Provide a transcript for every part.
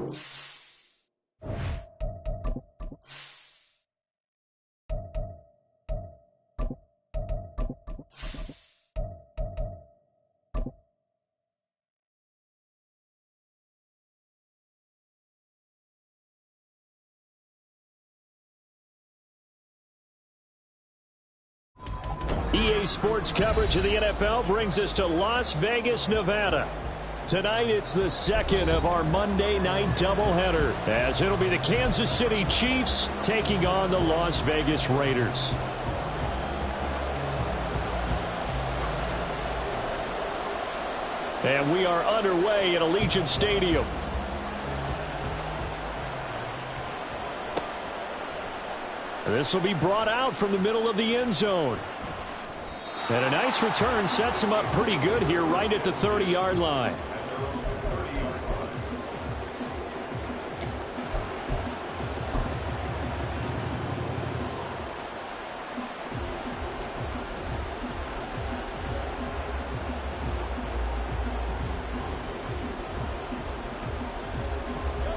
EA Sports coverage of the NFL brings us to Las Vegas, Nevada. Tonight, it's the second of our Monday night doubleheader, as it'll be the Kansas City Chiefs taking on the Las Vegas Raiders. And we are underway at Allegiant Stadium. This will be brought out from the middle of the end zone. And a nice return sets him up pretty good here right at the 30-yard line.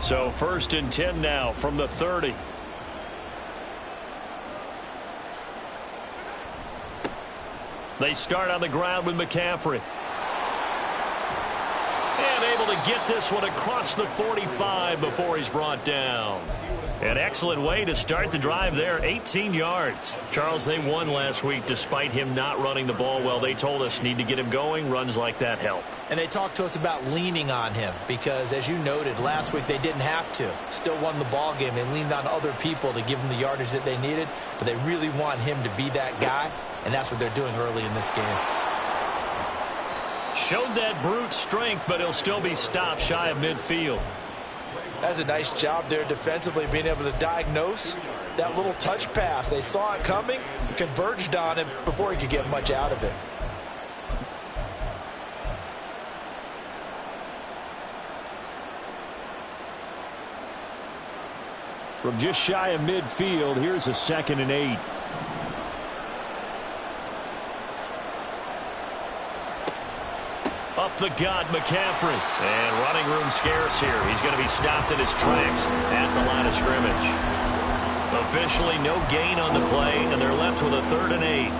So 1st and 10 now from the 30. They start on the ground with McCaffrey. And able to get this one across the 45 before he's brought down. An excellent way to start the drive there, 18 yards. Charles, they won last week despite him not running the ball well. They told us need to get him going. Runs like that help. And they talked to us about leaning on him because, as you noted, last week they didn't have to. Still won the ball game. They leaned on other people to give them the yardage that they needed, but they really want him to be that guy, and that's what they're doing early in this game. Showed that brute strength, but he'll still be stopped shy of midfield. That's a nice job there defensively, being able to diagnose that little touch pass. They saw it coming, converged on him before he could get much out of it. From just shy of midfield, here's a 2nd and 8. Up the gut, McCaffrey. And running room scarce here. He's going to be stopped in his tracks at the line of scrimmage. Officially no gain on the play, and they're left with a 3rd and 8.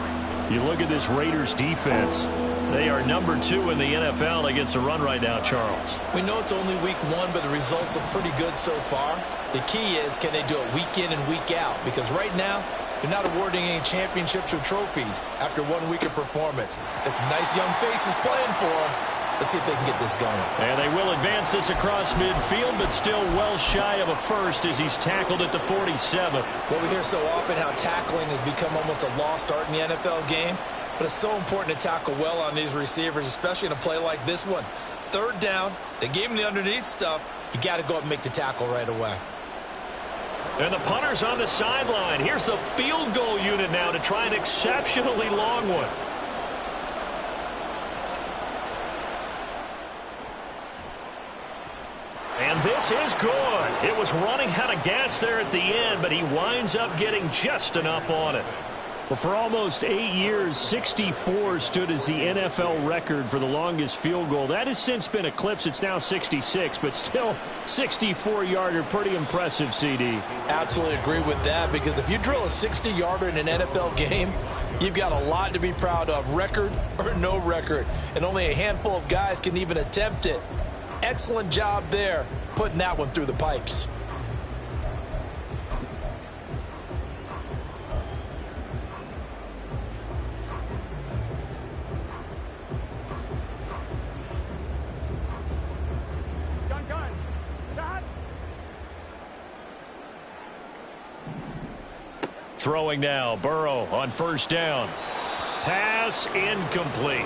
You look at this Raiders defense. They are number 2 in the NFL against the run right now, Charles. We know it's only week 1, but the results look pretty good so far. The key is, can they do it week in and week out? Because right now, they're not awarding any championships or trophies after 1 week of performance. Got some nice young faces playing for them. Let's see if they can get this going. And they will advance this across midfield, but still well shy of a first as he's tackled at the 47. Well, we hear so often how tackling has become almost a lost art in the NFL game. But it's so important to tackle well on these receivers, especially in a play like this one. 3rd down, they gave him the underneath stuff. You got to go up and make the tackle right away. And the punter's on the sideline. Here's the field goal unit now to try an exceptionally long one. And this is good. It was running out of gas there at the end, but he winds up getting just enough on it. Well, for almost 8 years, 64 stood as the NFL record for the longest field goal. That has since been eclipsed. It's now 66, but still 64-yarder. Pretty impressive, CD. Absolutely agree with that, because if you drill a 60-yarder in an NFL game, you've got a lot to be proud of, record or no record. And only a handful of guys can even attempt it. Excellent job there, putting that one through the pipes. Throwing now, Burrow on 1st down. Pass incomplete.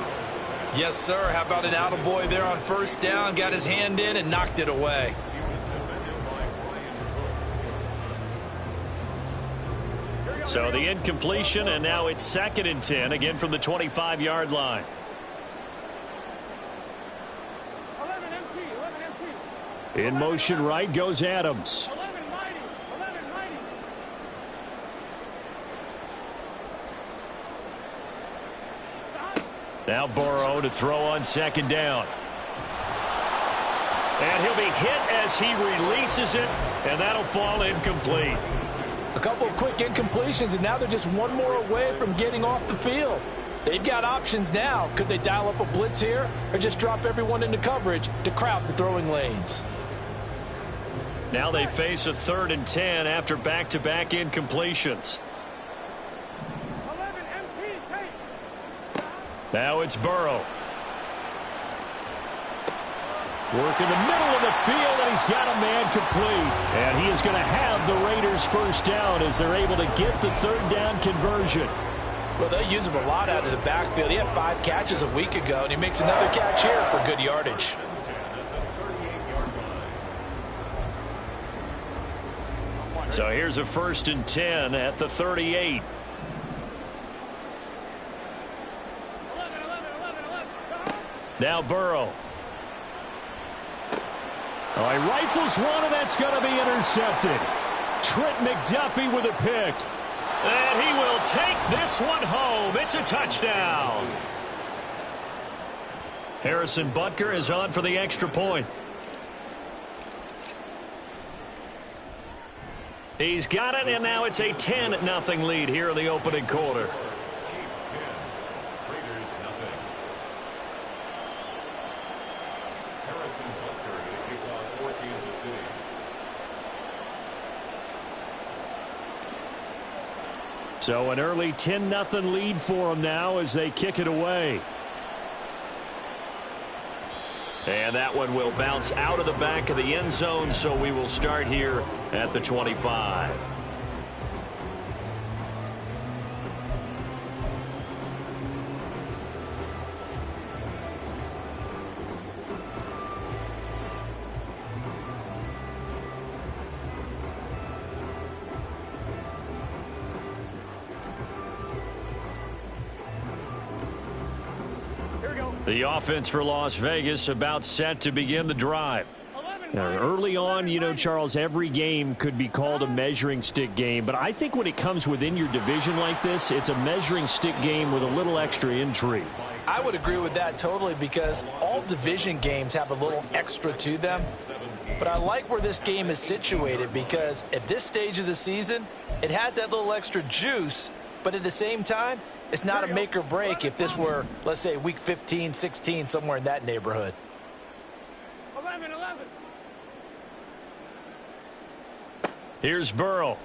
Yes, sir. How about an attaboy there on 1st down? Got his hand in and knocked it away. So the incompletion, and now it's 2nd and 10, again from the 25-yard line. 11 empty. In motion right goes Adams. Now Burrow to throw on 2nd down. And he'll be hit as he releases it, and that'll fall incomplete. A couple of quick incompletions, and now they're just one more away from getting off the field. They've got options now. Could they dial up a blitz here or just drop everyone into coverage to crowd the throwing lanes? Now they face a 3rd and 10 after back-to-back incompletions. 11 MT, take. Now it's Burrow. Work in the middle of the field, and he's got a man complete. And he is going to have the Raiders first down as they're able to get the 3rd down conversion. Well, they use him a lot out of the backfield. He had 5 catches a week ago, and he makes another catch here for good yardage. So here's a 1st and 10 at the 38. 11. Now Burrow. Oh, he rifles one, and that's going to be intercepted. Trent McDuffie with a pick. And he will take this one home. It's a touchdown. Harrison Butker is on for the extra point. He's got it, and now it's a 10-0 lead here in the opening quarter. Chiefs 10, Raiders nothing. Harrison Butker to kick off for Kansas City. So an early 10-0 lead for them now as they kick it away. And that one will bounce out of the back of the end zone, so we will start here at the 25. The offense for Las Vegas about set to begin the drive. Now, early on, you know, Charles, every game could be called a measuring stick game, but I think when it comes within your division like this, it's a measuring stick game with a little extra intrigue. I would agree with that totally because all division games have a little extra to them. But I like where this game is situated because at this stage of the season, it has that little extra juice, but at the same time, it's not a make or break if this were, let's say, week 15, 16, somewhere in that neighborhood. 11. Here's Burrow.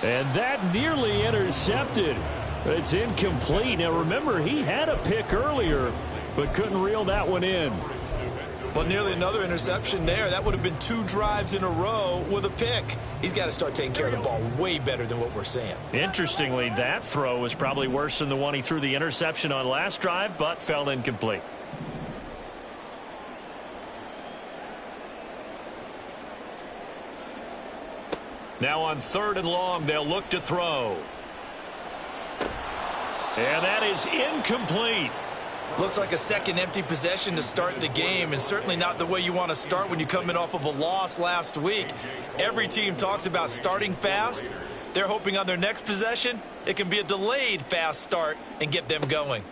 And that nearly intercepted. It's incomplete. Now, remember, he had a pick earlier, but couldn't reel that one in. Well, nearly another interception there. That would have been 2 drives in a row with a pick. He's got to start taking care of the ball way better than what we're seeing. Interestingly, that throw was probably worse than the one he threw the interception on last drive, but fell incomplete. Now on 3rd and long, they'll look to throw. And that is incomplete. Looks like a second empty possession to start the game, and certainly not the way you want to start when you come in off of a loss last week. Every team talks about starting fast. They're hoping on their next possession, it can be a delayed fast start and get them going.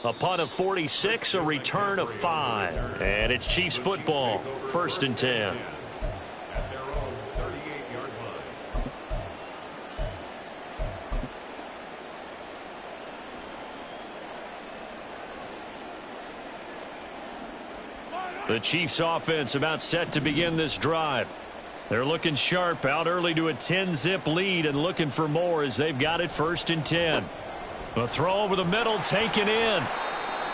A punt of 46, a return of 5. And it's Chiefs football, 1st and 10. At their own 38-yard line. The Chiefs offense about set to begin this drive. They're looking sharp, out early to a 10-zip lead and looking for more as they've got it 1st and 10. A throw over the middle, taken in.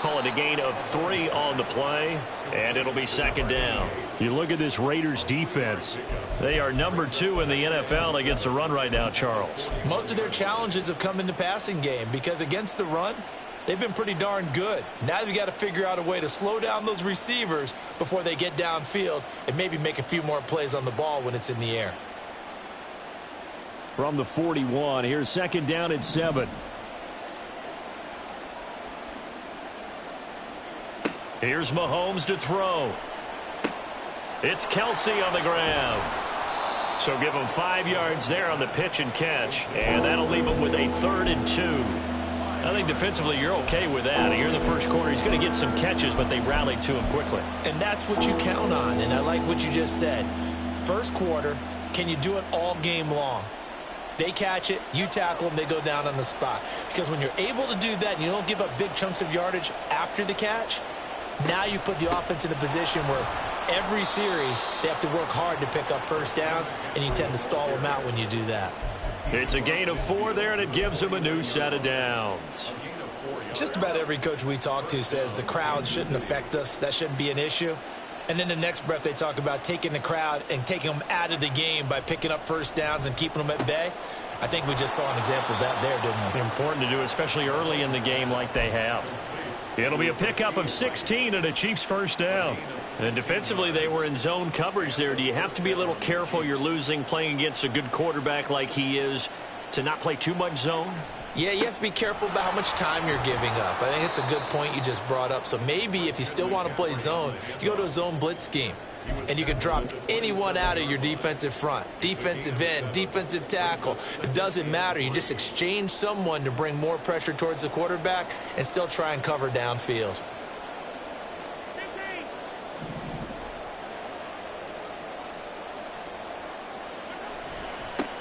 Call it a gain of 3 on the play, and it'll be 2nd down. You look at this Raiders defense. They are number 2 in the NFL against the run right now, Charles. Most of their challenges have come in the passing game because against the run, they've been pretty darn good. Now they've got to figure out a way to slow down those receivers before they get downfield and maybe make a few more plays on the ball when it's in the air. From the 41, here's 2nd down and 7. Here's Mahomes to throw. It's Kelsey on the ground. So give him 5 yards there on the pitch and catch, and that'll leave him with a 3rd and 2. I think defensively you're okay with that. Here in the first quarter, he's going to get some catches, but they rallied to him quickly. And that's what you count on, and I like what you just said. First quarter, can you do it all game long? They catch it, you tackle them, they go down on the spot. Because when you're able to do that and you don't give up big chunks of yardage after the catch, now you put the offense in a position where every series they have to work hard to pick up first downs, and you tend to stall them out when you do that. It's a gain of 4 there, and it gives them a new set of downs. Just about every coach we talk to says the crowd shouldn't affect us. That shouldn't be an issue. And then the next breath they talk about taking the crowd and taking them out of the game by picking up first downs and keeping them at bay. I think we just saw an example of that there, didn't we? Important to do, especially early in the game like they have. It'll be a pickup of 16 and a Chiefs first down. And defensively, they were in zone coverage there. Do you have to be a little careful? You're losing playing against a good quarterback like he is to not play too much zone? Yeah, you have to be careful about how much time you're giving up. I think it's a good point you just brought up. So maybe if you still want to play zone, you go to a zone blitz scheme. And you can drop anyone out of your defensive front. Defensive end, defensive tackle. It doesn't matter. You just exchange someone to bring more pressure towards the quarterback and still try and cover downfield.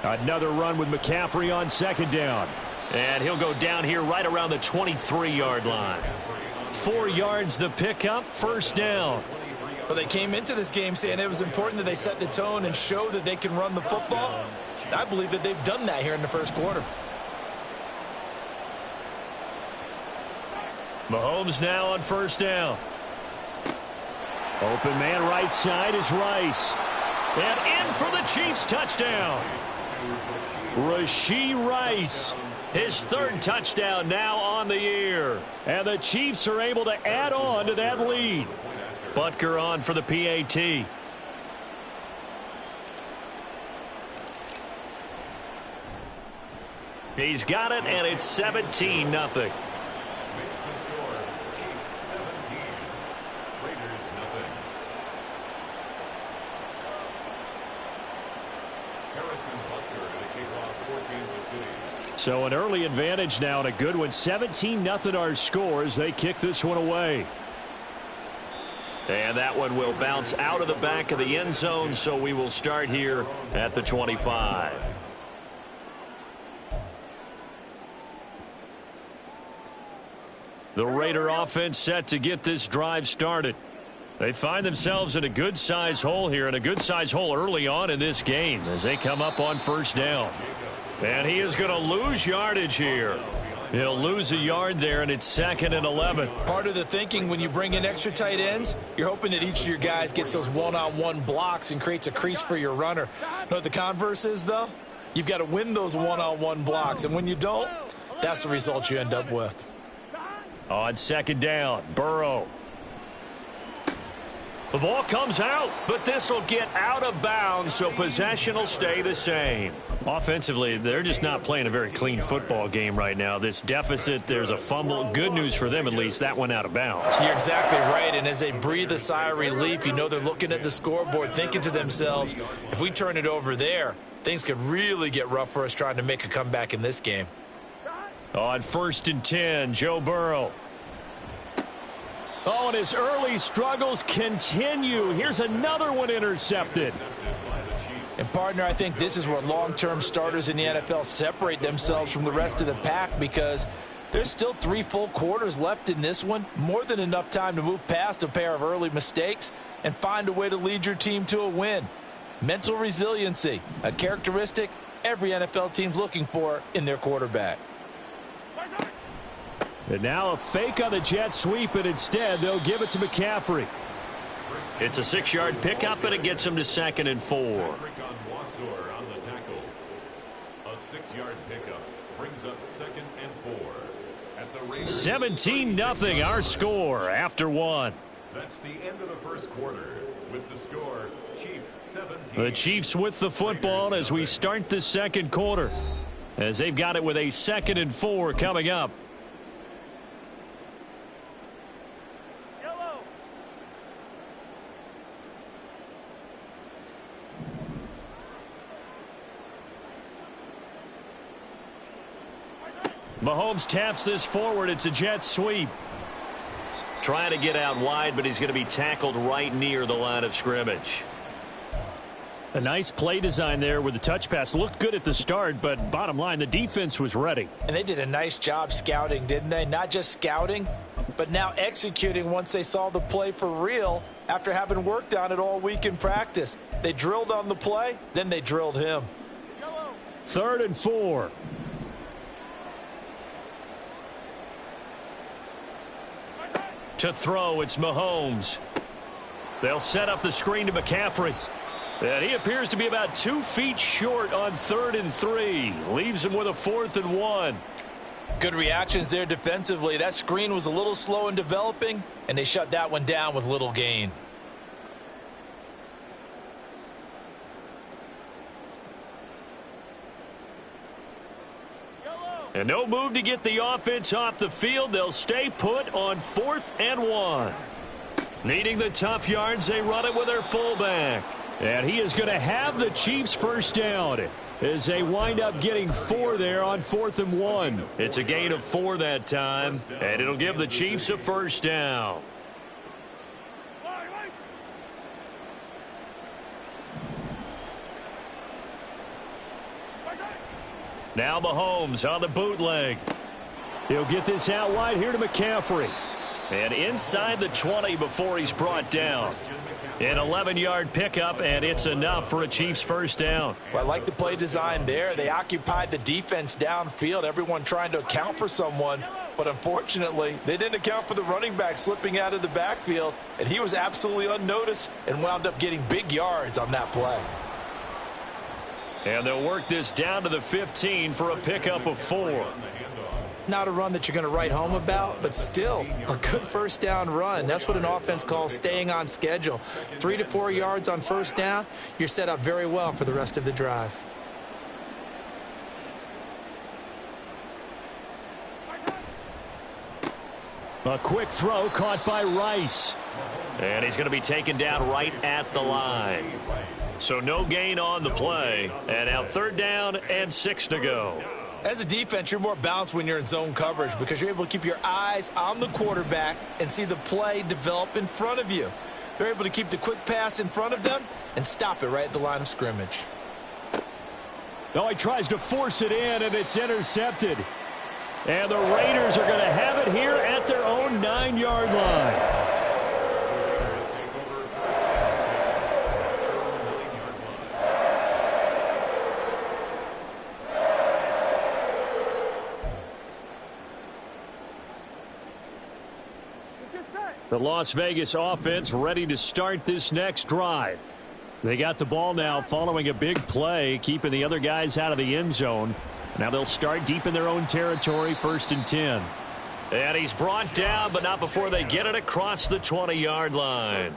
Another run with McCaffrey on second down. And he'll go down here right around the 23-yard line. 4 yards the pickup, first down. Well, they came into this game saying it was important that they set the tone and show that they can run the football. I believe that they've done that here in the first quarter. Mahomes now on first down. Open man right side is Rice. And in for the Chiefs touchdown. Rashee Rice. His 3rd touchdown now on the year. And the Chiefs are able to add on to that lead. Butker on for the PAT. He's got it, and it's 17-0. Makes the score Chiefs 17, Raiders nothing. Harrison Butker to the kickoff for Kansas City. So an early advantage now and a good one. 17-0 our score as they kick this one away. And that one will bounce out of the back of the end zone, so we will start here at the 25. The Raider offense set to get this drive started. They find themselves in a good-sized hole here, and a good-sized hole early on in this game as they come up on first down. And he is going to lose yardage here. He'll lose a yard there, and it's 2nd and 11. Part of the thinking when you bring in extra tight ends, you're hoping that each of your guys gets those one-on-one blocks and creates a crease for your runner. You know what the converse is, though? You've got to win those one-on-one blocks, and when you don't, that's the result you end up with. On second down, Burrow. The ball comes out, but this will get out of bounds, so possession will stay the same. Offensively, they're just not playing a very clean football game right now. This deficit, there's a fumble. Good news for them, at least. That went out of bounds. You're exactly right, and as they breathe a sigh of relief, you know they're looking at the scoreboard, thinking to themselves, if we turn it over there, things could really get rough for us trying to make a comeback in this game. On 1st and 10, Joe Burrow. Oh, and his early struggles continue. Here's another one intercepted. And, partner, I think this is where long-term starters in the NFL separate themselves from the rest of the pack because there's still 3 full quarters left in this one. More than enough time to move past a pair of early mistakes and find a way to lead your team to a win. Mental resiliency, a characteristic every NFL team's looking for in their quarterback. And now a fake on the jet sweep, and instead they'll give it to McCaffrey. It's a 6-yard pickup, and it gets him to 2nd and 4. On the tackle. A 6-yard pickup brings up 2nd and 4. At the Raiders 17-0 our score after 1. That's the end of the first quarter. With the score, Chiefs 17. The Chiefs with the football as we start the second quarter, as they've got it with a 2nd and 4 coming up. Mahomes taps this forward. It's a jet sweep. Trying to get out wide, but he's going to be tackled right near the line of scrimmage. A nice play design there with the touch pass. Looked good at the start, but bottom line, the defense was ready. And they did a nice job scouting, didn't they? Not just scouting, but now executing once they saw the play for real after having worked on it all week in practice. They drilled on the play, then they drilled him. 3rd and 4. To throw, it's Mahomes. They'll set up the screen to McCaffrey. And he appears to be about 2 feet short on 3rd and 3. Leaves him with a 4th and 1. Good reactions there defensively. That screen was a little slow in developing, and they shut that one down with little gain. And no move to get the offense off the field. They'll stay put on 4th and 1. Needing the tough yards, they run it with their fullback. And he is going to have the Chiefs first down as they wind up getting 4 there on 4th and 1. It's a gain of 4 that time, and it'll give the Chiefs a first down. Now Mahomes on the bootleg. He'll get this out wide here to McCaffrey. And inside the 20 before he's brought down. An 11-yard pickup, and it's enough for a Chiefs first down. Well, I like the play design there. They occupied the defense downfield, everyone trying to account for someone. But unfortunately, they didn't account for the running back slipping out of the backfield, and he was absolutely unnoticed and wound up getting big yards on that play. And they'll work this down to the 15 for a pickup of 4. Not a run that you're going to write home about, but still a good first down run. That's what an offense calls staying on schedule. 3 to 4 yards on first down, you're set up very well for the rest of the drive. A quick throw caught by Rice. And he's going to be taken down right at the line. So no gain on the play. And now 3rd down and 6 to go. As a defense, you're more balanced when you're in zone coverage because you're able to keep your eyes on the quarterback and see the play develop in front of you. They're able to keep the quick pass in front of them and stop it right at the line of scrimmage. Oh, he tries to force it in, and it's intercepted. And the Raiders are going to have it here at their own 9-yard line. The Las Vegas offense ready to start this next drive. They got the ball now following a big play, keeping the other guys out of the end zone. Now they'll start deep in their own territory, 1st and 10. And he's brought down, but not before they get it across the 20-yard line.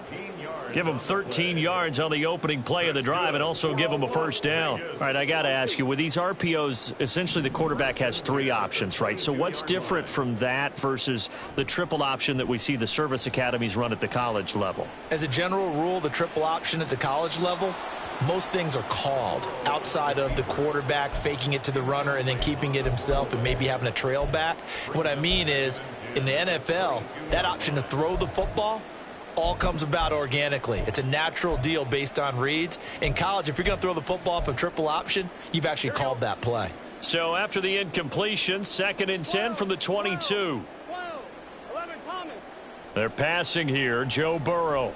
Give him 13 yards on the opening play of the drive and also give him a first down. All right, I got to ask you, with these RPOs, essentially the quarterback has 3 options, right? So what's different from that versus the triple option that we see the service academies run at the college level? As a general rule, the triple option at the college level, most things are called outside of the quarterback faking it to the runner and then keeping it himself and maybe having a trail back. What I mean is, in the NFL, that option to throw the football all comes about organically. It's a natural deal based on reads. In college, if you're going to throw the football off a triple option, you've actually called that play. So after the incompletion, 2nd and 10 from the 22. 11, Thomas. They're passing here, Joe Burrow.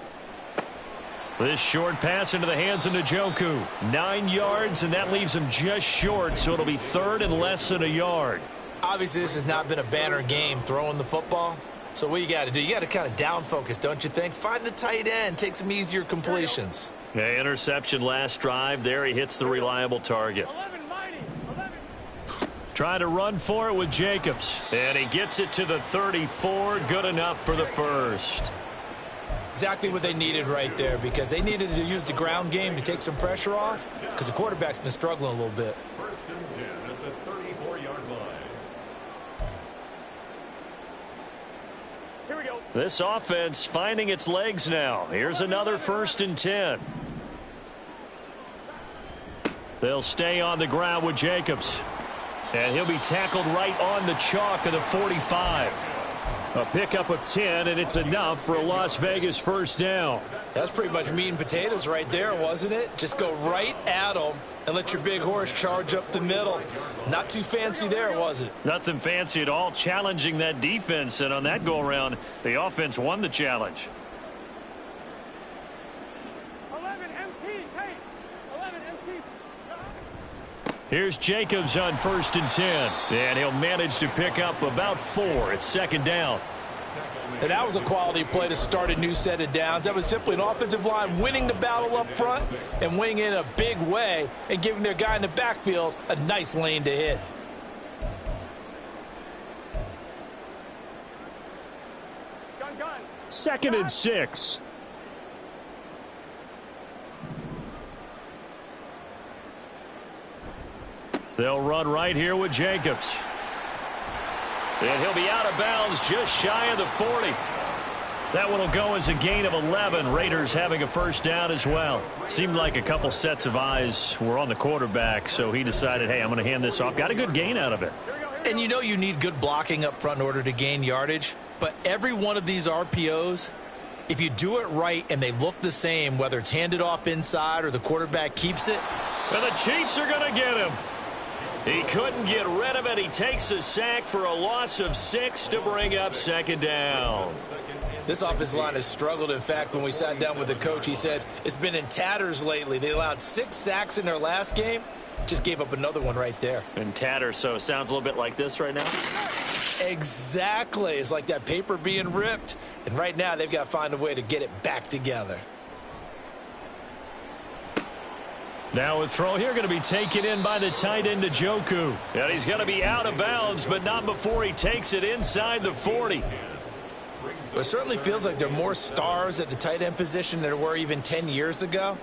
This short pass into the hands of Njoku. 9 yards, and that leaves him just short, so it'll be 3rd and less than a yard. Obviously, this has not been a banner game throwing the football. So what you got to do, you got to kind of down focus, don't you think? Find the tight end, take some easier completions. Yeah, interception last drive. There he hits the reliable target. 11, Mighty. 11. Trying to run for it with Jacobs. And he gets it to the 34. Good enough for the first. Exactly what they needed right there, because they needed to use the ground game to take some pressure off because the quarterback's been struggling a little bit. 1st and 10 at the 34-yard line. Here we go. This offense finding its legs now. Here's another 1st and 10. They'll stay on the ground with Jacobs. And he'll be tackled right on the chalk of the 45. A pickup of 10, and it's enough for a Las Vegas first down. That's pretty much meat and potatoes right there, wasn't it? Just go right at them and let your big horse charge up the middle. Not too fancy there, was it? Nothing fancy at all, challenging that defense. And on that go-around, the offense won the challenge. 11 MT, Tate. 11 MT. Here's Jacobs on 1st and 10. And he'll manage to pick up about 4. It's second down. And that was a quality play to start a new set of downs. That was simply an offensive line winning the battle up front and winning in a big way and giving their guy in the backfield a nice lane to hit. Gun. 2nd and 6. They'll run right here with Jacobs. And he'll be out of bounds just shy of the 40. That one will go as a gain of 11. Raiders having a first down as well. Seemed like a couple sets of eyes were on the quarterback, so he decided, hey, I'm going to hand this off. Got a good gain out of it. And you know you need good blocking up front in order to gain yardage. But every one of these RPOs, if you do it right and they look the same, whether it's handed off inside or the quarterback keeps it. And the Chiefs are going to get him. He couldn't get rid of it. He takes a sack for a loss of 6 to bring up second down. This offensive line has struggled. In fact, when we sat down with the coach, he said it's been in tatters lately. They allowed 6 sacks in their last game. Just gave up another one right there. In tatters, so it sounds a little bit like this right now. Exactly. It's like that paper being ripped. And right now they've got to find a way to get it back together. Now a throw here going to be taken in by the tight end Njoku. And he's going to be out of bounds, but not before he takes it inside the 40. It certainly feels like there are more stars at the tight end position than there were even 10 years ago.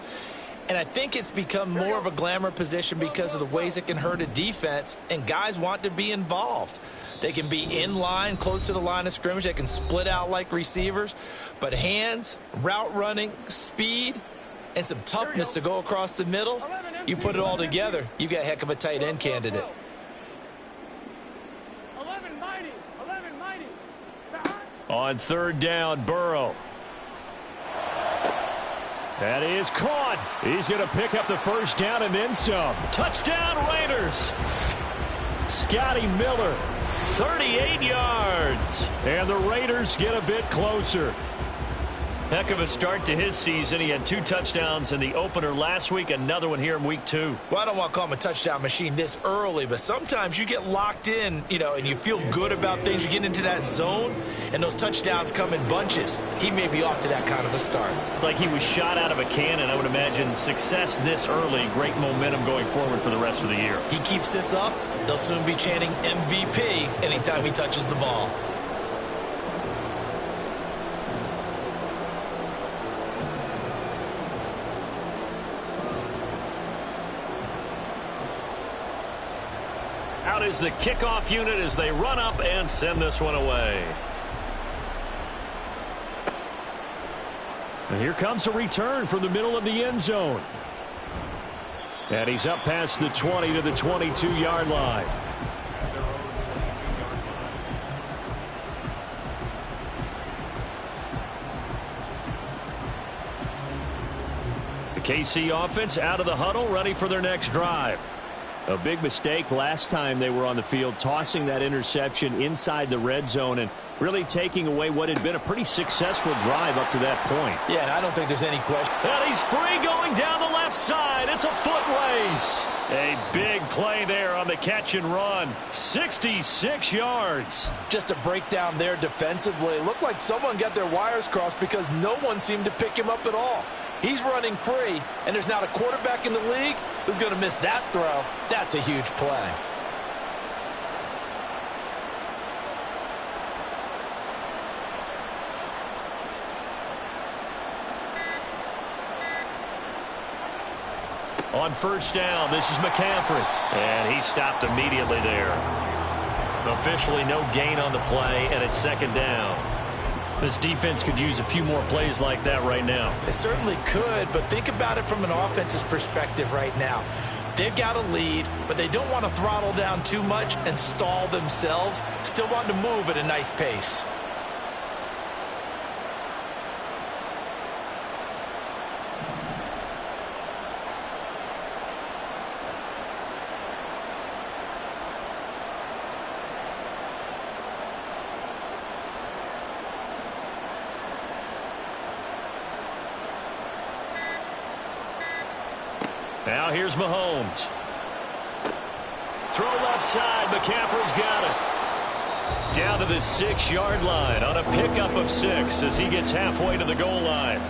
And I think it's become more of a glamour position because of the ways it can hurt a defense, and guys want to be involved. They can be in line, close to the line of scrimmage. They can split out like receivers. But hands, route running, speed, and some toughness to go across the middle, you put it all together, you've got a heck of a tight end candidate. 11 mighty. On 3rd down, Burrow. That is caught. He's going to pick up the first down and then some. Touchdown, Raiders. Scotty Miller, 38 yards. And the Raiders get a bit closer. Heck of a start to his season. He had 2 touchdowns in the opener last week, another one here in week 2. Well, I don't want to call him a touchdown machine this early, but sometimes you get locked in, and you feel good about things. You get into that zone, and those touchdowns come in bunches. He may be off to that kind of a start. It's like he was shot out of a cannon. I would imagine success this early, great momentum going forward for the rest of the year. He keeps this up, they'll soon be chanting MVP anytime he touches the ball. Out is the kickoff unit as they run up and send this one away. And here comes a return from the middle of the end zone. And he's up past the 20 to the 22-yard line. The KC offense out of the huddle, ready for their next drive. A big mistake last time they were on the field, tossing that interception inside the red zone and really taking away what had been a pretty successful drive up to that point. Yeah, and I don't think there's any question. And he's free going down the left side. It's a foot race. A big play there on the catch and run. 66 yards. Just a breakdown there defensively. It looked like someone got their wires crossed because no one seemed to pick him up at all. He's running free, and there's not a quarterback in the league who's going to miss that throw. That's a huge play. On 1st down, this is McCaffrey. And he stopped immediately there. Officially no gain on the play, and it's 2nd down. This defense could use a few more plays like that right now. It certainly could, but think about it from an offense's perspective right now. They've got a lead, but they don't want to throttle down too much and stall themselves. Still want to move at a nice pace. Now here's Mahomes. Throw left side. McCaffrey's got it. Down to the 6-yard line on a pickup of 6 as he gets halfway to the goal line.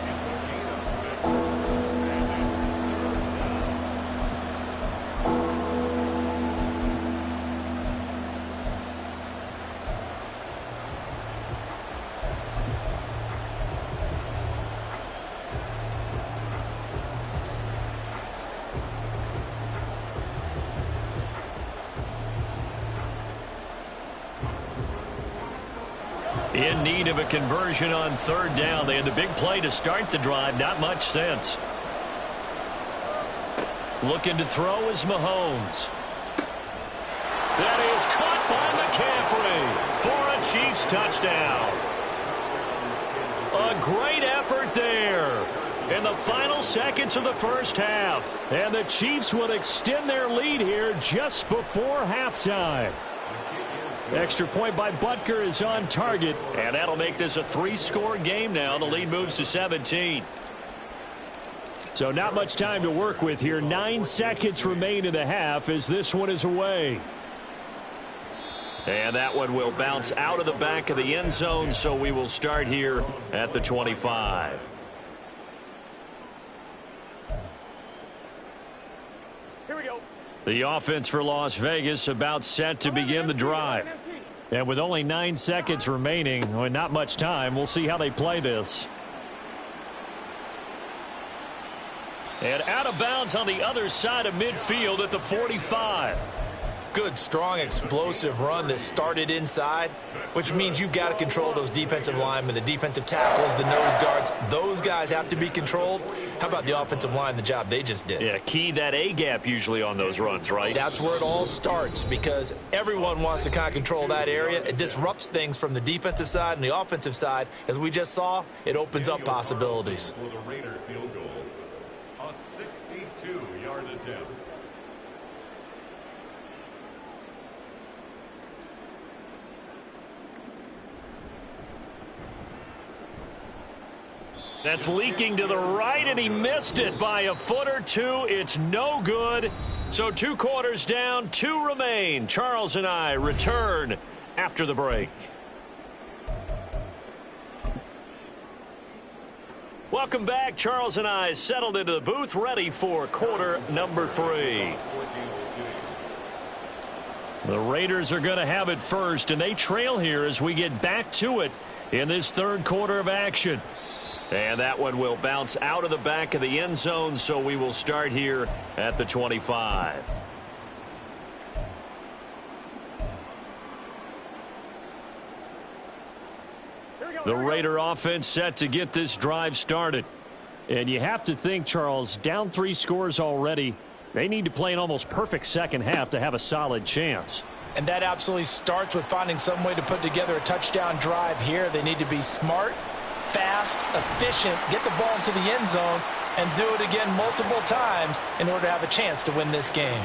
In need of a conversion on 3rd down. They had the big play to start the drive. Not much sense. Looking to throw is Mahomes. That is caught by McCaffrey for a Chiefs touchdown. A great effort there in the final seconds of the first half. And the Chiefs would extend their lead here just before halftime. Extra point by Butker is on target, and that'll make this a 3-score game now. The lead moves to 17. So not much time to work with here. 9 seconds remain in the half as this one is away. And that one will bounce out of the back of the end zone, so we will start here at the 25. Here we go. The offense for Las Vegas about set to begin the drive. And with only 9 seconds remaining, well, not much time, we'll see how they play this. And out of bounds on the other side of midfield at the 45. Good, strong, explosive run that started inside, which means you've got to control those defensive linemen, the defensive tackles, the nose guards. Those guys have to be controlled. How about the offensive line, the job they just did? Yeah, key that A gap usually on those runs, right? That's where it all starts because everyone wants to kind of control that area. It disrupts things from the defensive side and the offensive side. As we just saw, it opens up possibilities. For the Raider field goal, a 62-yard attempt. That's leaking to the right, and he missed it by a foot or two. It's no good. So 2 quarters down, 2 remain. Charles and I return after the break. Welcome back. Charles and I settled into the booth, ready for quarter number 3. The Raiders are going to have it first, and they trail here as we get back to it in this 3rd quarter of action. And that one will bounce out of the back of the end zone, so we will start here at the 25. The Raider offense set to get this drive started. And you have to think, Charles, down 3 scores already. They need to play an almost perfect second half to have a solid chance. And that absolutely starts with finding some way to put together a touchdown drive here. They need to be smart, fast, efficient, get the ball into the end zone, and do it again multiple times in order to have a chance to win this game.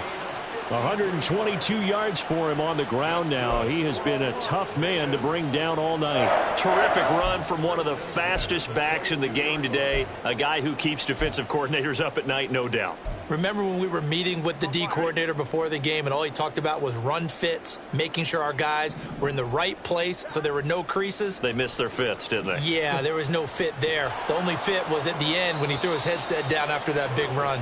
122 yards for him on the ground now. He has been a tough man to bring down all night. Terrific run from one of the fastest backs in the game today. A guy who keeps defensive coordinators up at night, no doubt. Remember when we were meeting with the D coordinator before the game and all he talked about was run fits, making sure our guys were in the right place so there were no creases? They missed their fits, didn't they? Yeah, there was no fit there. The only fit was at the end when he threw his headset down after that big run.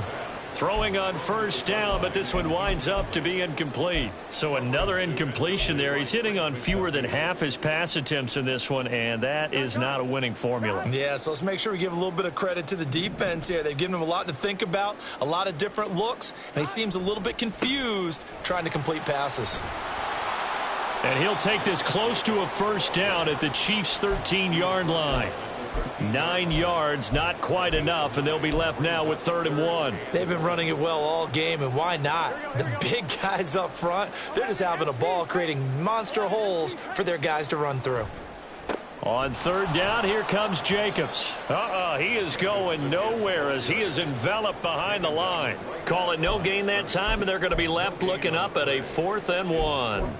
Throwing on 1st down, but this one winds up to be incomplete. So another incompletion there. He's hitting on fewer than half his pass attempts in this one, and that is not a winning formula. Yeah, so let's make sure we give a little bit of credit to the defense here. They've given him a lot to think about, a lot of different looks, and he seems a little bit confused trying to complete passes. And he'll take this close to a 1st down at the Chiefs' 13-yard line. 9 yards, not quite enough, and they'll be left now with 3rd and 1. They've been running it well all game, and why not? The big guys up front, they're just having a ball, creating monster holes for their guys to run through. On 3rd down, here comes Jacobs. He is going nowhere as he is enveloped behind the line. Call it no gain that time, and they're going to be left looking up at a 4th and 1.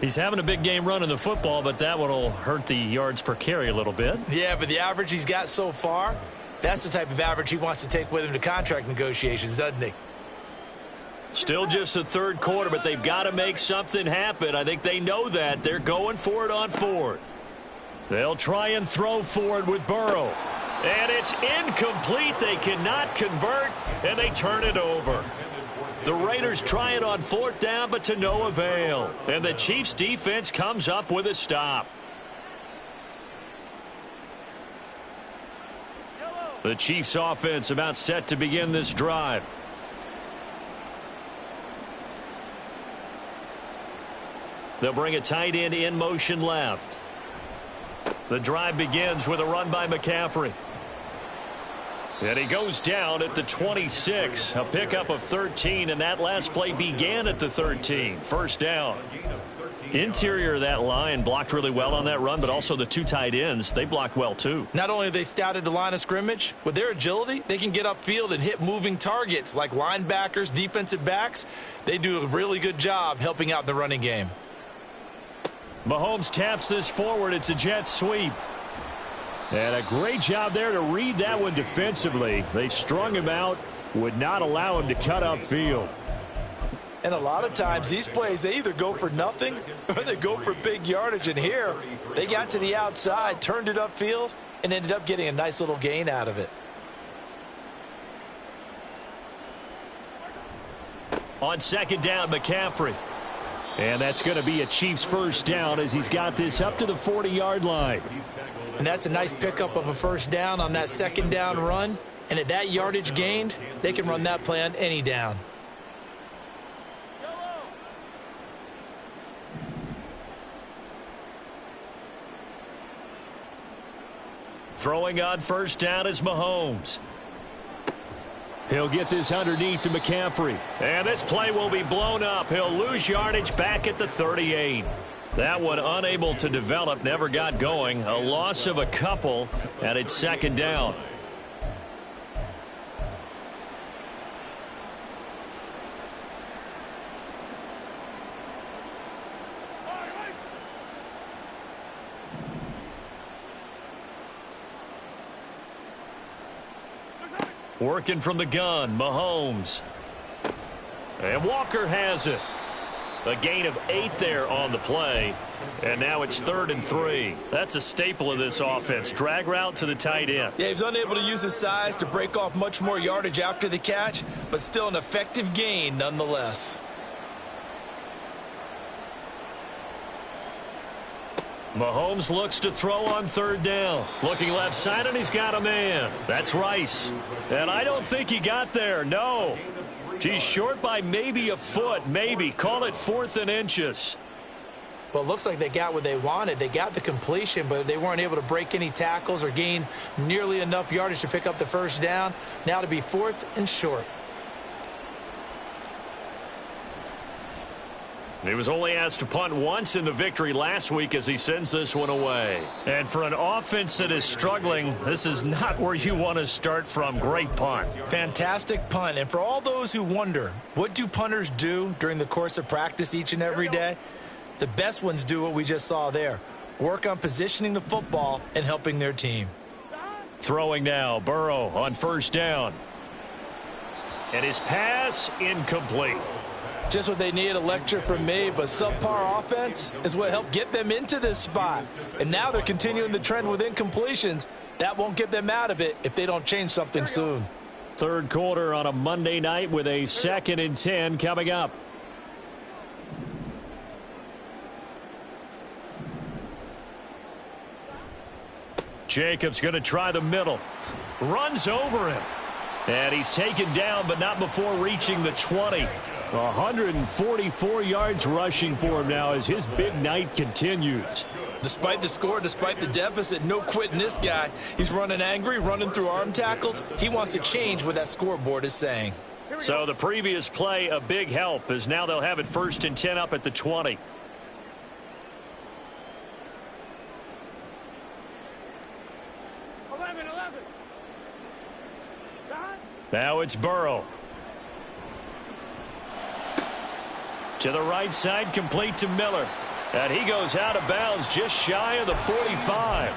He's having a big game running the football, but that one will hurt the yards per carry a little bit. Yeah, but the average he's got so far, that's the type of average he wants to take with him to contract negotiations, doesn't he? Still just the 3rd quarter, but they've got to make something happen. I think they know that. They're going for it on 4th. They'll try and throw for it with Burrow. And it's incomplete. They cannot convert, and they turn it over. The Raiders try it on 4th down, but to no avail. And the Chiefs' defense comes up with a stop. The Chiefs' offense about set to begin this drive. They'll bring a tight end in motion left. The drive begins with a run by McCaffrey. And he goes down at the 26. A pickup of 13, and that last play began at the 13. 1st down. Interior of that line blocked really well on that run, but also the 2 tight ends, they blocked well too. Not only have they scouted the line of scrimmage, with their agility, they can get upfield and hit moving targets like linebackers, defensive backs. They do a really good job helping out in the running game. Mahomes taps this forward. It's a jet sweep. And a great job there to read that one defensively. They strung him out, would not allow him to cut upfield. And a lot of times these plays, they either go for nothing or they go for big yardage. And here, they got to the outside, turned it upfield, and ended up getting a nice little gain out of it. On 2nd down, McCaffrey. And that's going to be a Chiefs 1st down as he's got this up to the 40-yard line. And that's a nice pickup of a 1st down on that 2nd down run. And at that yardage gained, they can run that play on any down. Throwing on 1st down is Mahomes. He'll get this underneath to McCaffrey. And this play will be blown up. He'll lose yardage back at the 38. That one unable to develop, never got going. A loss of a couple, and it's 2nd down. Working from the gun, Mahomes. And Walker has it. A gain of 8 there on the play. And now it's 3rd and 3. That's a staple of this offense. Drag route to the tight end. Yeah, he's unable to use his size to break off much more yardage after the catch, but still an effective gain nonetheless. Mahomes looks to throw on 3rd down. Looking left side, and he's got a man. That's Rice. And I don't think he got there. No. He's short by maybe a foot. Maybe. Call it 4th and inches. Well, it looks like they got what they wanted. They got the completion, but they weren't able to break any tackles or gain nearly enough yardage to pick up the 1st down. Now to be 4th and short. He was only asked to punt once in the victory last week as he sends this one away. And for an offense that is struggling, this is not where you want to start from. Great punt. Fantastic punt. And for all those who wonder, what do punters do during the course of practice each and every day? The best ones do what we just saw there. Work on positioning the football and helping their team. Throwing now, Burrow on 1st down. And his pass incomplete. Just what they need, a lecture from me, but subpar offense is what helped get them into this spot. And now they're continuing the trend with incompletions. That won't get them out of it if they don't change something soon. 3rd quarter on a Monday night with a 2nd and 10 coming up. Jacobs going to try the middle. Runs over him. And he's taken down, but not before reaching the 20. 144 yards rushing for him now as his big night continues. Despite the score, despite the deficit, no quitting this guy. He's running angry, running through arm tackles. He wants to change what that scoreboard is saying. So the previous play, a big help, as now they'll have it 1st and 10 up at the 20. Now it's Burrow. To the right side, complete to Miller. And he goes out of bounds just shy of the 45.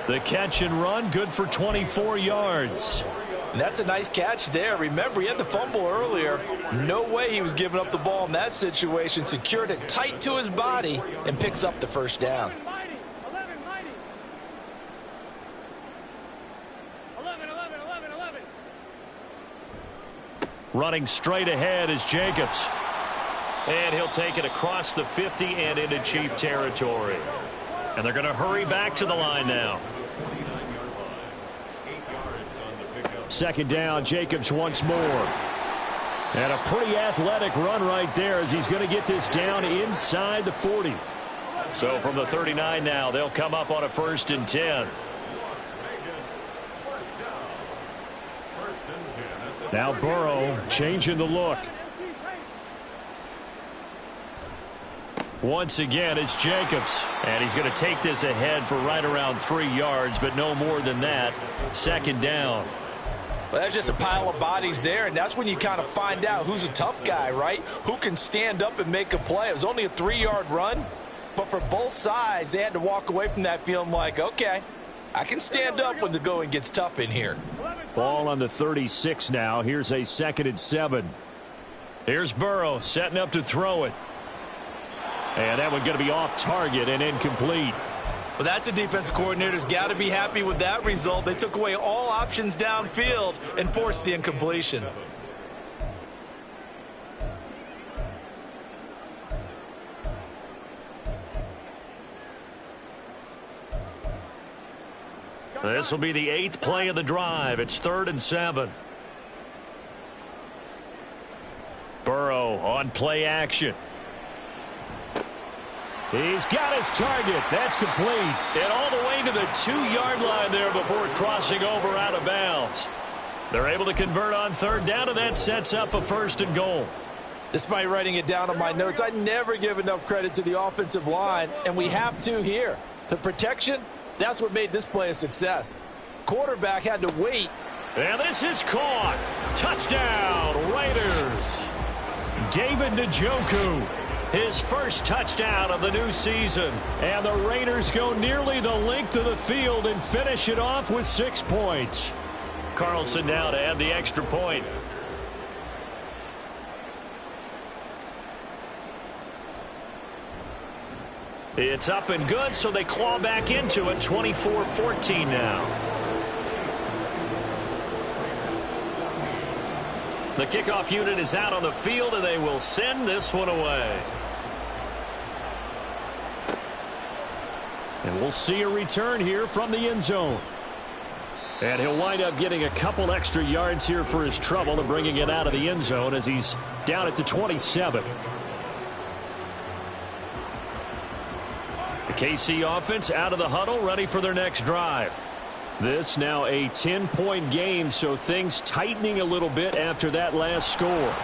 The catch and run, good for 24 yards. That's a nice catch there. Remember, he had the fumble earlier. No way he was giving up the ball in that situation. Secured it tight to his body and picks up the first down. Running straight ahead is Jacobs. And he'll take it across the 50 and into Chief territory. And they're going to hurry back to the line now. 2nd down, Jacobs once more. And a pretty athletic run right there as he's going to get this down inside the 40. So from the 39 now, they'll come up on a 1st and 10. Now Burrow changing the look. Once again, it's Jacobs. And he's going to take this ahead for right around 3 yards, but no more than that. 2nd down. Well, that's just a pile of bodies there, and that's when you kind of find out who's a tough guy, right? Who can stand up and make a play. It was only a 3-yard run, but for both sides, they had to walk away from that feeling like, okay, I can stand up when the going gets tough in here. Ball on the 36 now. Here's a 2nd and 7. Here's Burrow setting up to throw it. And that one going to be off target and incomplete. Well, that's a defensive coordinator's got to be happy with that result. They took away all options downfield and forced the incompletion. This will be the 8th play of the drive. It's 3rd and 7. Burrow on play action. He's got his target. That's complete. And all the way to the 2-yard line there before crossing over out of bounds. They're able to convert on 3rd down, and that sets up a 1st and goal. Despite writing it down on my notes, I never give enough credit to the offensive line, and we have to here. The protection, that's what made this play a success. Quarterback had to wait. And this is caught. Touchdown, Raiders. David Njoku. His first touchdown of the new season. And the Raiders go nearly the length of the field and finish it off with 6 points. Carlson now to add the extra point. It's up and good, so they claw back into it. 24-14 now. The kickoff unit is out on the field, and they will send this one away. And we'll see a return here from the end zone. And he'll wind up getting a couple extra yards here for his trouble and bringing it out of the end zone as he's down at the 27. The KC offense out of the huddle, ready for their next drive. This now a 10-point game, so things tightening a little bit after that last score.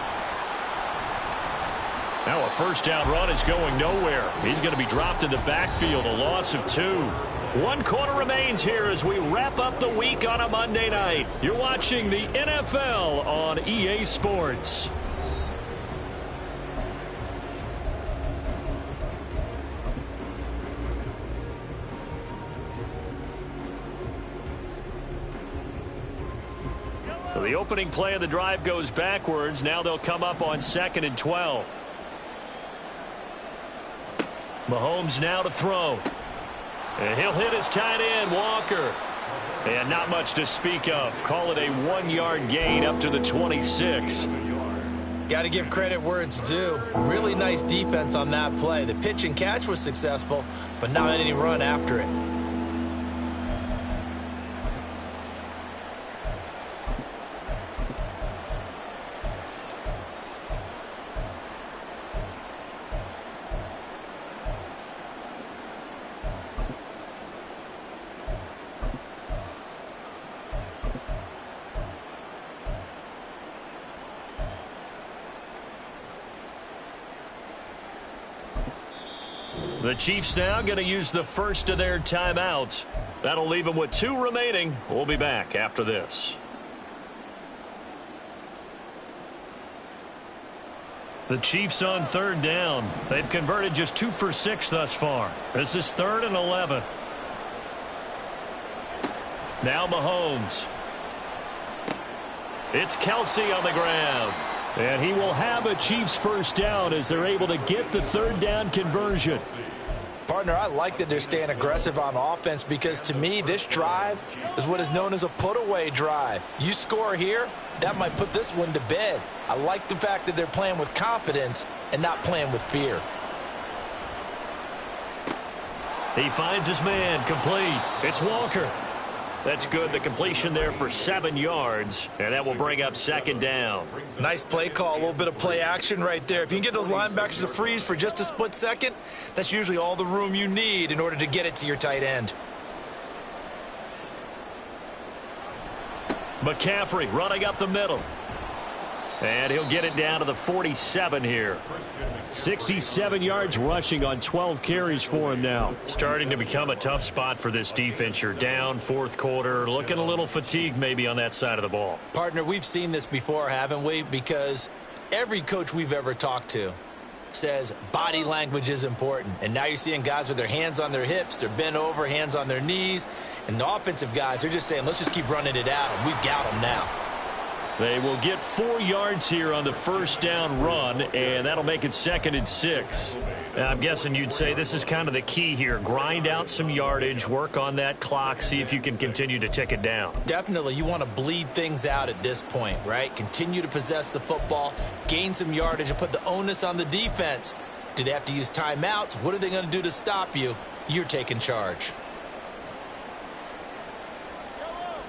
Now a first down run is going nowhere. He's going to be dropped in the backfield, a loss of 2. 1 quarter remains here as we wrap up the week on a Monday night. You're watching the NFL on EA Sports. So the opening play of the drive goes backwards. Now they'll come up on 2nd and 12. Mahomes now to throw. And he'll hit his tight end, Walker. And not much to speak of. Call it a 1-yard gain up to the 26. Got to give credit where it's due. Really nice defense on that play. The pitch and catch was successful, but not any run after it. The Chiefs now going to use the first of their timeouts. That'll leave them with 2 remaining. We'll be back after this. The Chiefs on 3rd down. They've converted just 2 for 6 thus far. This is 3rd and 11. Now Mahomes. It's Kelsey on the ground. And he will have a Chiefs first down as they're able to get the 3rd down conversion. Partner, I like that they're staying aggressive on offense because to me this drive is what is known as a put-away drive. You score here, that might put this one to bed. I like the fact that they're playing with confidence and not playing with fear. He finds his man, complete. It's Walker. That's good. The completion there for 7 yards, and that will bring up 2nd down. Nice play call, a little bit of play action right there. If you can get those linebackers to freeze for just a split second, that's usually all the room you need in order to get it to your tight end. McCaffrey running up the middle. And he'll get it down to the 47 here. 67 yards rushing on 12 carries for him now. Starting to become a tough spot for this defense. You're down 4th quarter, looking a little fatigued maybe on that side of the ball. Partner, we've seen this before, haven't we? Because every coach we've ever talked to says body language is important. And now you're seeing guys with their hands on their hips, they're bent over, hands on their knees. And the offensive guys are just saying, let's just keep running it at them. We've got them now. They will get 4 yards here on the first down run, and that'll make it 2nd and 6. Now, I'm guessing you'd say this is kind of the key here. Grind out some yardage, work on that clock, see if you can continue to tick it down. Definitely. You want to bleed things out at this point, right? Continue to possess the football, gain some yardage, and put the onus on the defense. Do they have to use timeouts? What are they going to do to stop you? You're taking charge.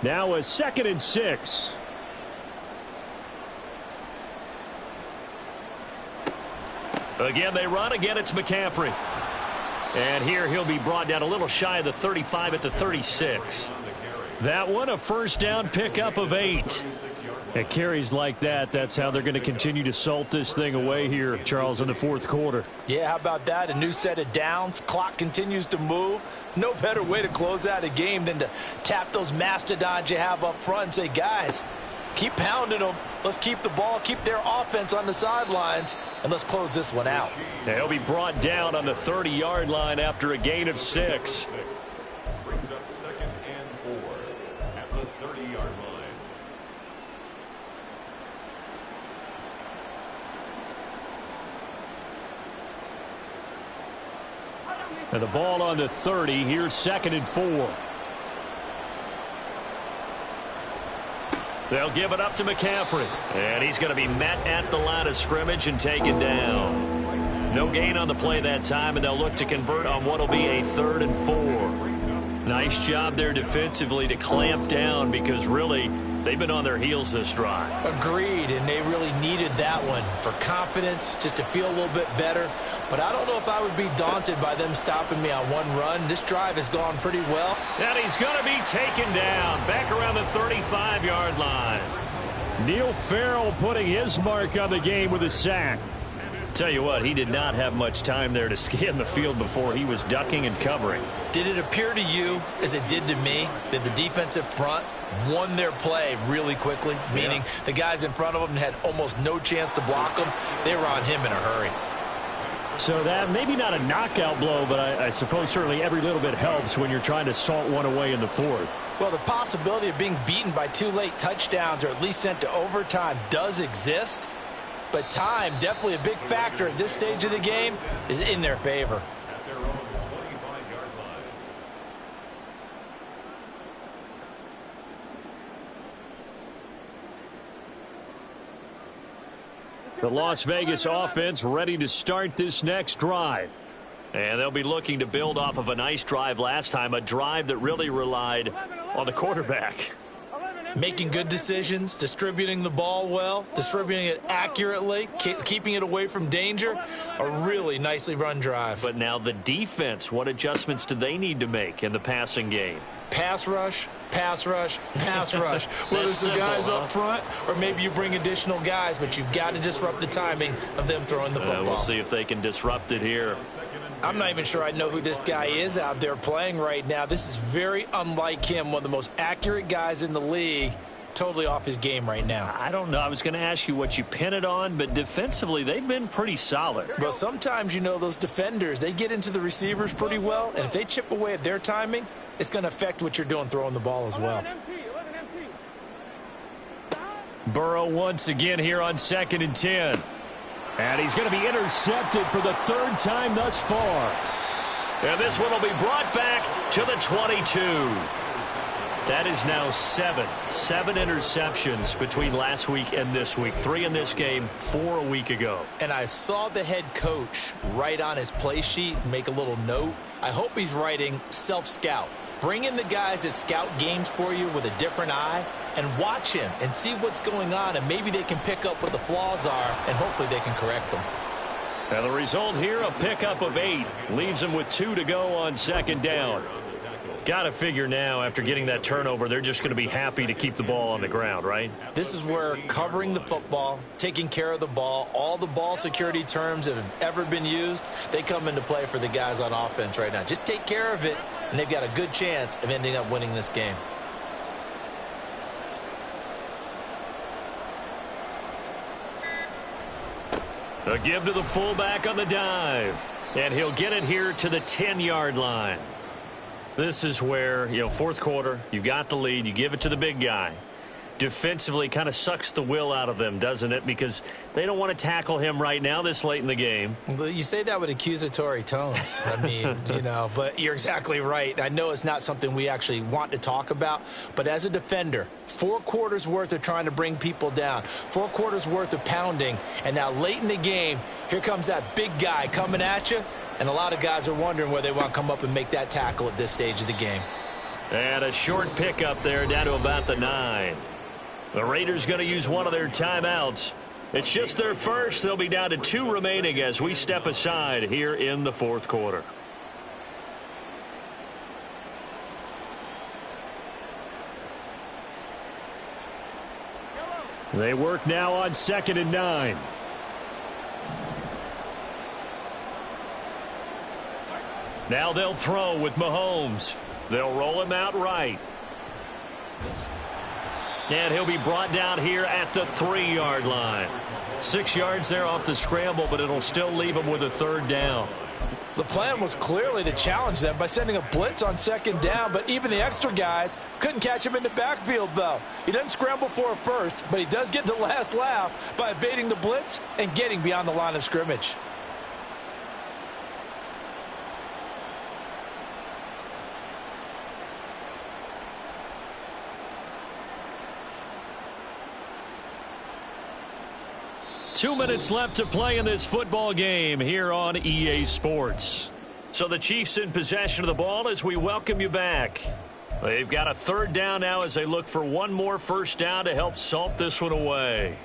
Now a 2nd and 6. Again, they run. Again, it's McCaffrey. And here he'll be brought down a little shy of the 35 at the 36. That one, a first down pickup of 8. At carries like that, that's how they're going to continue to salt this thing away here, Charles, in the 4th quarter. Yeah, how about that? A new set of downs. Clock continues to move. No better way to close out a game than to tap those mastodons you have up front and say, guys, keep pounding them. Let's keep the ball, keep their offense on the sidelines, and let's close this one out. Now he'll be brought down on the 30-yard line after a gain of 6. Brings up 2nd and 4 at the 30-yard line. And the ball on the 30. Here's 2nd and 4. They'll give it up to McCaffrey. And he's going to be met at the line of scrimmage and taken down. No gain on the play that time, and they'll look to convert on what will be a 3rd and 4. Nice job there defensively to clamp down because really they've been on their heels this drive. Agreed, and they really needed that one for confidence, just to feel a little bit better. But I don't know if I would be daunted by them stopping me on one run. This drive has gone pretty well. And he's going to be taken down back around the 35-yard line. Neil Farrell putting his mark on the game with a sack. Tell you what, he did not have much time there to scan the field before he was ducking and covering. Did it appear to you, as it did to me, that the defensive front won their play really quickly? Meaning the guys in front of them had almost no chance to block them. They were on him in a hurry. So that maybe not a knockout blow, but I suppose certainly every little bit helps when you're trying to salt one away in the 4th. Well, the possibility of being beaten by 2 late touchdowns or at least sent to overtime does exist. But time, definitely a big factor at this stage of the game, is in their favor. At their own 25-yard line. The Las Vegas offense ready to start this next drive. And they'll be looking to build off of a nice drive last time, a drive that really relied on the quarterback. Making good decisions, distributing the ball well, distributing it accurately, keeping it away from danger. A really nicely run drive. But now the defense, what adjustments do they need to make in the passing game? Pass rush, pass rush, pass rush. Whether it's the guys up front or maybe you bring additional guys, but you've got to disrupt the timing of them throwing the football. We'll see if they can disrupt it here. 2nd and I'm not even sure I know who this guy is out there playing right now. This is very unlike him, one of the most accurate guys in the league. Totally off his game right now. I don't know. I was going to ask you what you pin it on, but defensively, they've been pretty solid. But sometimes, you know, those defenders, they get into the receivers pretty well, and if they chip away at their timing, it's going to affect what you're doing throwing the ball as well. 11 empty. Burrow once again here on 2nd and 10. And he's going to be intercepted for the 3rd time thus far. And this one will be brought back to the 22. That is now 7 interceptions between last week and this week. 3 in this game, 4 a week ago. And I saw the head coach write on his play sheet, make a little note. I hope he's writing self-scout. Bring in the guys that scout games for you with a different eye and watch him and see what's going on, and maybe they can pick up what the flaws are, and hopefully they can correct them. And the result here, a pickup of 8. Leaves them with 2 to go on 2nd down. Got to figure now, after getting that turnover, they're just going to be happy to keep the ball on the ground, right? This is where covering the football, taking care of the ball, all the ball security terms that have ever been used, they come into play for the guys on offense right now. Just take care of it, and they've got a good chance of ending up winning this game. A give to the fullback on the dive. And he'll get it here to the 10-yard line. This is where, you know, 4th quarter, you got the lead, you give it to the big guy. Defensively kind of sucks the will out of them, doesn't it? Because they don't want to tackle him right now this late in the game. Well, you say that with accusatory tones. I mean, you know, but you're exactly right. I know it's not something we actually want to talk about, but as a defender, 4 quarters worth of trying to bring people down, 4 quarters worth of pounding, and now late in the game, here comes that big guy coming at you, and a lot of guys are wondering where they want to come up and make that tackle at this stage of the game. And a short pickup there down to about the 9. The Raiders going to use one of their timeouts. It's just their first. They'll be down to 2 remaining as we step aside here in the 4th quarter. They work now on 2nd and 9. Now they'll throw with Mahomes. They'll roll him out right. And he'll be brought down here at the 3-yard line. 6 yards there off the scramble, but it'll still leave him with a 3rd down. The plan was clearly to challenge them by sending a blitz on 2nd down, but even the extra guys couldn't catch him in the backfield, though. He doesn't scramble for a first, but he does get the last laugh by evading the blitz and getting beyond the line of scrimmage. Two minutes left to play in this football game here on EA Sports. So the Chiefs in possession of the ball as we welcome you back. They've got a 3rd down now as they look for one more first down to help salt this one away.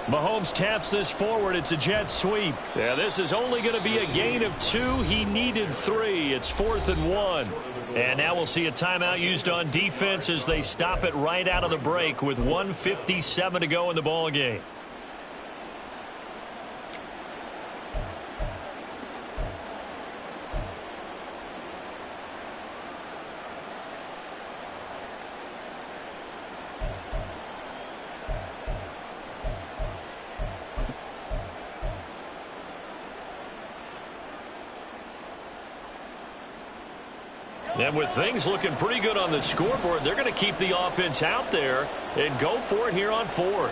Mahomes taps this forward. It's a jet sweep. Yeah, this is only going to be a gain of 2. He needed 3. It's 4th and 1. And now we'll see a timeout used on defense as they stop it right out of the break with 1:57 to go in the ball game. And with things looking pretty good on the scoreboard, they're going to keep the offense out there and go for it here on 4th.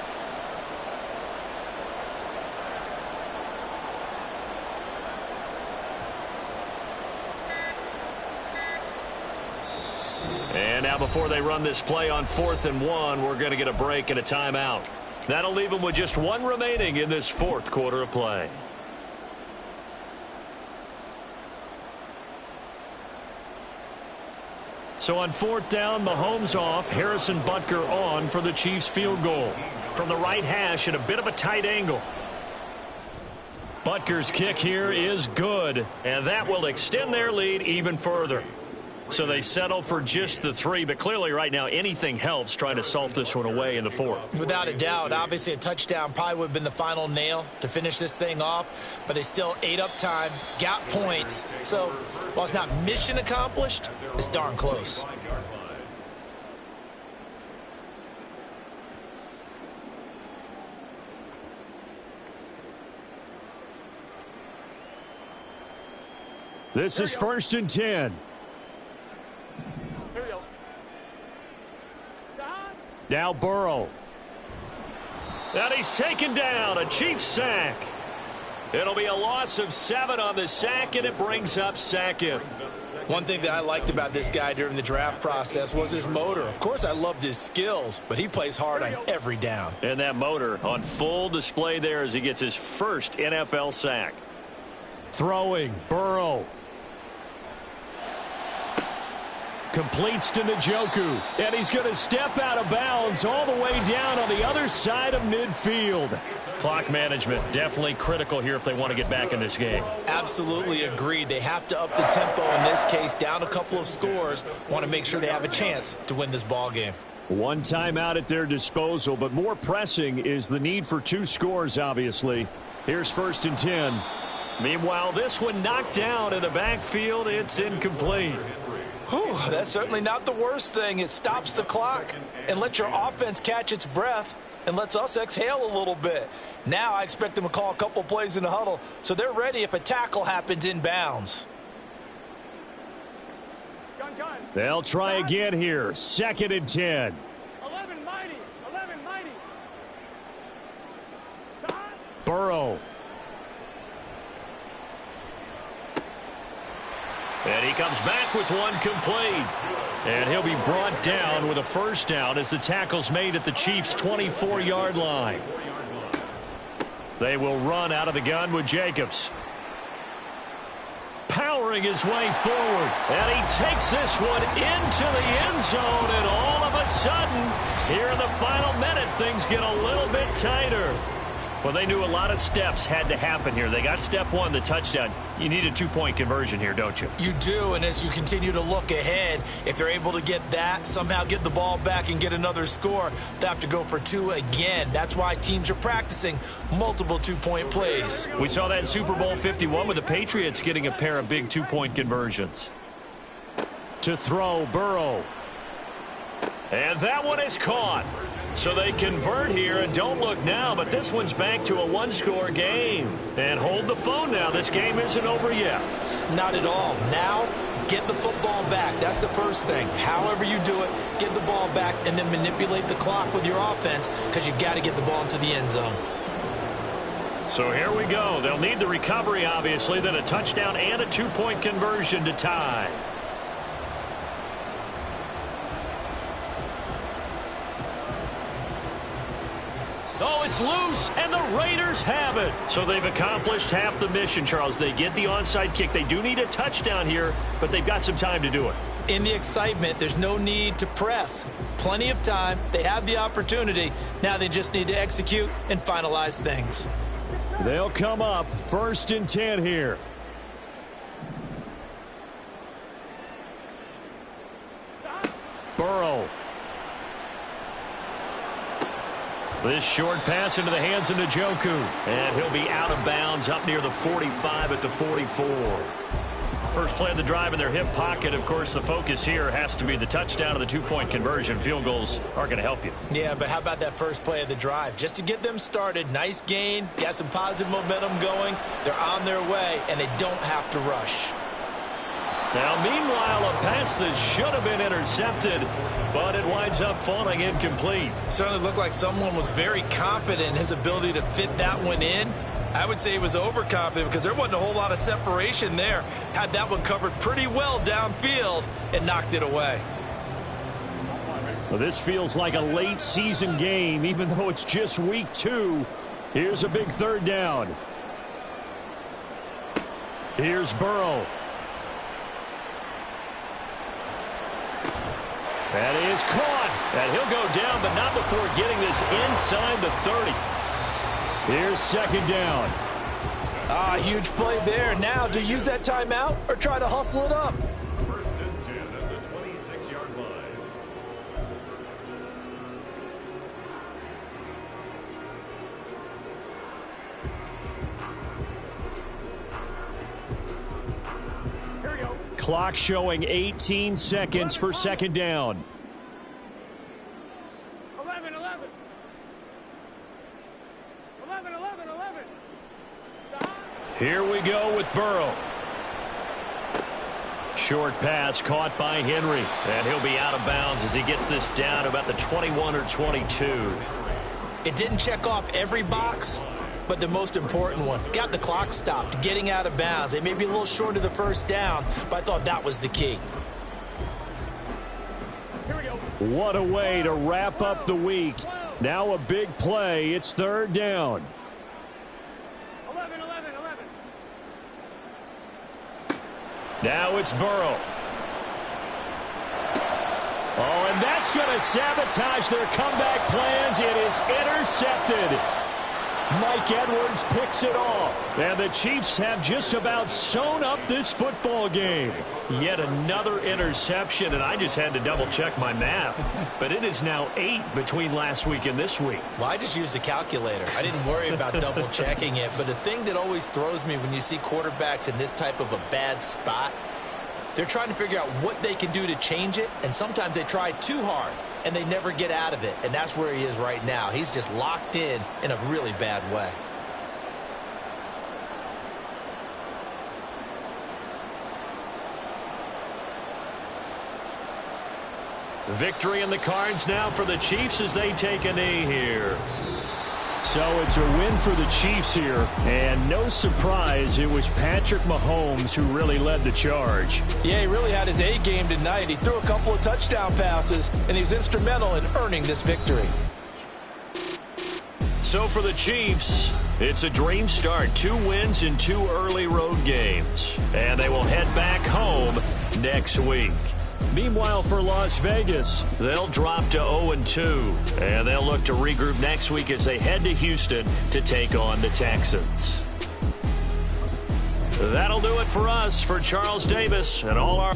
And now before they run this play on 4th and 1, we're going to get a break and a timeout. That'll leave them with just one remaining in this fourth quarter of play. So on fourth down, Mahomes off, Harrison Butker on for the Chiefs field goal. From the right hash at a bit of a tight angle. Butker's kick here is good, and that will extend their lead even further. So they settle for just the 3, but clearly right now anything helps trying to salt this one away in the fourth. Without a doubt, obviously a touchdown probably would have been the final nail to finish this thing off, but they still ate up time, got points. So while it's not mission accomplished, it's darn close. This is 1st and 10. Here we go. Now Burrow. And he's taken down. A Chiefs sack. It'll be a loss of 7 on the sack, and it brings up second. One thing that I liked about this guy during the draft process was his motor. Of course, I loved his skills, but he plays hard on every down. And that motor on full display there as he gets his first NFL sack. Throwing, Burrow. Completes to Njoku, and he's going to step out of bounds all the way down on the other side of midfield. Clock management definitely critical here if they want to get back in this game. Absolutely agreed. They have to up the tempo in this case, down a couple of scores. Want to make sure they have a chance to win this ball game. One timeout at their disposal, but more pressing is the need for 2 scores, obviously. Here's 1st and 10. Meanwhile, this one knocked down in the backfield. It's incomplete. Whew, that's certainly not the worst thing. It stops the clock and lets your offense catch its breath and lets us exhale a little bit. Now I expect them to call a couple plays in the huddle so they're ready if a tackle happens in bounds. Gun. They'll try again here. 2nd and 10. 11 mighty. Burrow. And he comes back with one complete. And he'll be brought down with a first down as the tackle's made at the Chiefs' 24-yard line. They will run out of the gun with Jacobs. Powering his way forward. And he takes this one into the end zone. And all of a sudden, here in the final minute, things get a little bit tighter. Well, they knew a lot of steps had to happen here. They got step 1, the touchdown. You need a 2-point conversion here, don't you? You do, and as you continue to look ahead, if they're able to get that, somehow get the ball back and get another score, they have to go for 2 again. That's why teams are practicing multiple 2-point plays. We saw that in Super Bowl 51 with the Patriots getting a pair of big 2-point conversions. To throw, Burrow. And that one is caught. So they convert here and don't look now, but this one's back to a 1-score game. And hold the phone now. This game isn't over yet. Not at all. Now, get the football back. That's the first thing. However you do it, get the ball back and then manipulate the clock with your offense because you've got to get the ball into the end zone. So here we go. They'll need the recovery, obviously, then a touchdown and a 2-point conversion to tie. Oh, it's loose, and the Raiders have it. So they've accomplished half the mission, Charles. They get the onside kick. They do need a touchdown here, but they've got some time to do it. In the excitement, there's no need to press. Plenty of time. They have the opportunity. Now they just need to execute and finalize things. They'll come up 1st and 10 here. Burrow. This short pass into the hands of Njoku. And he'll be out of bounds up near the 45 at the 44. First play of the drive in their hip pocket. Of course, the focus here has to be the touchdown and the 2-point conversion. Field goals aren't going to help you. Yeah, but how about that first play of the drive? Just to get them started, nice gain, got some positive momentum going. They're on their way, and they don't have to rush. Now, meanwhile, a pass that should have been intercepted, but it winds up falling incomplete. Certainly looked like someone was very confident in his ability to fit that one in. I would say he was overconfident because there wasn't a whole lot of separation there. Had that one covered pretty well downfield and knocked it away. Well, this feels like a late season game, even though it's just week 2. Here's a big third down. Here's Burrow. That is caught. And he'll go down, but not before getting this inside the 30. Here's second down. Huge play there. Now, do you use that timeout or try to hustle it up? First and 10 at the 26-yard line. Here we go. Clock showing 18 seconds for second down. 11, 11. 11, 11, 11. Here we go with Burrow. Short pass caught by Henry. And he'll be out of bounds as he gets this down about the 21 or 22. It didn't check off every box, but the most important one. Got the clock stopped, getting out of bounds. It may be a little short of the first down, but I thought that was the key. Here we go. What a way to wrap up the week. Now a big play. It's third down. 11, 11, 11. Now it's Burrow. Oh, and that's going to sabotage their comeback plans. It is intercepted. Mike Edwards picks it off. And the Chiefs have just about sewn up this football game. Yet another interception, and I just had to double-check my math. But it is now 8 between last week and this week. Well, I just used the calculator. I didn't worry about double-checking it. But the thing that always throws me when you see quarterbacks in this type of a bad spot, they're trying to figure out what they can do to change it, and sometimes they try too hard, and they never get out of it, and that's where he is right now. He's just locked in a really bad way. Victory in the cards now for the Chiefs as they take a knee here. So it's a win for the Chiefs here, and no surprise, it was Patrick Mahomes who really led the charge. Yeah, he really had his A game tonight. He threw a couple of touchdown passes, and he was instrumental in earning this victory. So for the Chiefs, it's a dream start. 2 wins in 2 early road games, and they will head back home next week. Meanwhile, for Las Vegas, they'll drop to 0-2, and they'll look to regroup next week as they head to Houston to take on the Texans. That'll do it for us. For Charles Davis and all our...